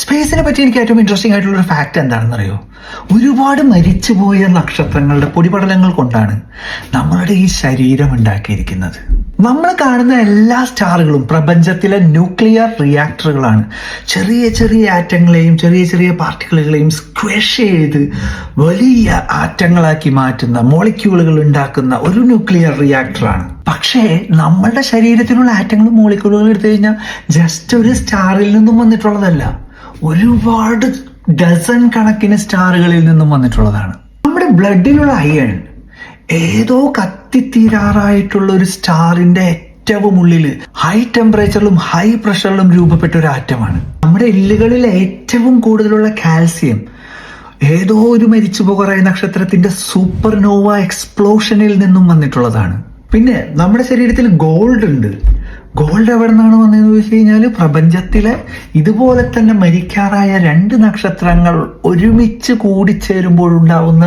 സ്പേസിനെ പറ്റി എനിക്ക് ഏറ്റവും ഇൻട്രസ്റ്റിംഗ് ആയിട്ടുള്ള ഒരു ഫാക്ട് എന്താണെന്ന് അറിയോ? ഒരുപാട് മരിച്ചുപോയ നക്ഷത്രങ്ങളുടെ പൊടിപടലങ്ങൾ കൊണ്ടാണ് നമ്മളുടെ ഈ ശരീരം ഉണ്ടാക്കിയിരിക്കുന്നത്. നമ്മൾ കാണുന്ന എല്ലാ സ്റ്റാറുകളും പ്രപഞ്ചത്തിലെ ന്യൂക്ലിയർ റിയാക്ടറുകളാണ്. ചെറിയ ചെറിയ ആറ്റങ്ങളെയും ചെറിയ ചെറിയ പാർട്ടിക്കിളുകളെയും സ്ക്വഷ് ചെയ്ത് വലിയ ആറ്റങ്ങളാക്കി മാറ്റുന്ന മോളിക്യൂളുകൾ ഉണ്ടാക്കുന്ന ഒരു ന്യൂക്ലിയർ റിയാക്ടറാണ്. പക്ഷേ നമ്മളുടെ ശരീരത്തിലുള്ള ആറ്റങ്ങളും മോളിക്യൂളുകളും എടുത്തു കഴിഞ്ഞാൽ ജസ്റ്റ് ഒരു സ്റ്റാറിൽ നിന്നും വന്നിട്ടുള്ളതല്ല, ഒരുപാട് ഡസൻ കണക്കിന് സ്റ്റാറുകളിൽ നിന്നും വന്നിട്ടുള്ളതാണ്. നമ്മുടെ ബ്ലഡിലുള്ള അയൺ ഏതോ കത്തിത്തീരാറായിട്ടുള്ള ഒരു സ്റ്റാറിന്റെ ഏറ്റവും ഉള്ളിൽ ഹൈ ടെമ്പറേച്ചറിലും ഹൈ പ്രഷറിലും രൂപപ്പെട്ട ഒരു ആറ്റമാണ്. നമ്മുടെ എല്ലുകളിൽ ഏറ്റവും കൂടുതലുള്ള കാൽസ്യം ഏതോ ഒരു മരിച്ചുപോകാറായ നക്ഷത്രത്തിന്റെ സൂപ്പർനോവ എക്സ്പ്ലോഷനിൽ നിന്നും വന്നിട്ടുള്ളതാണ്. പിന്നെ നമ്മുടെ ശരീരത്തിൽ ഗോൾഡ് ഉണ്ട്. ഗോൾഡ് എവിടെ നിന്നാണ് വന്നതെന്ന് ചോദിച്ചു കഴിഞ്ഞാൽ പ്രപഞ്ചത്തിലെ ഇതുപോലെ തന്നെ മരിക്കാറായ 2 നക്ഷത്രങ്ങൾ ഒരുമിച്ച് കൂടിച്ചേരുമ്പോഴുണ്ടാവുന്ന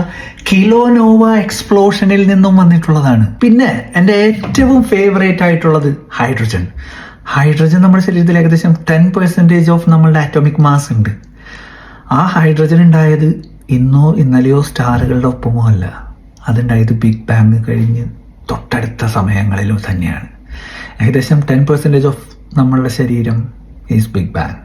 കിലോനോവ എക്സ്പ്ലോഷനിൽ നിന്നും വന്നിട്ടുള്ളതാണ്. പിന്നെ എൻ്റെ ഏറ്റവും ഫേവറേറ്റ് ആയിട്ടുള്ളത് ഹൈഡ്രജൻ. ഹൈഡ്രജൻ നമ്മുടെ ശരീരത്തിൽ ഏകദേശം 10% ഓഫ് നമ്മളുടെ ആറ്റോമിക് മാസ് ഉണ്ട്. ആ ഹൈഡ്രജൻ ഉണ്ടായത് ഇന്നോ ഇന്നലെയോ സ്റ്റാറുകളുടെ ഒപ്പമോ അല്ല, അതുണ്ടായത് ബിഗ് ബാങ് കഴിഞ്ഞ് തൊട്ടടുത്ത സമയങ്ങളിലും തന്നെയാണ്. ഏകദേശം 10% ഓഫ് നമ്മളുടെ ശരീരം ഈസ് ബിഗ് ബാങ്.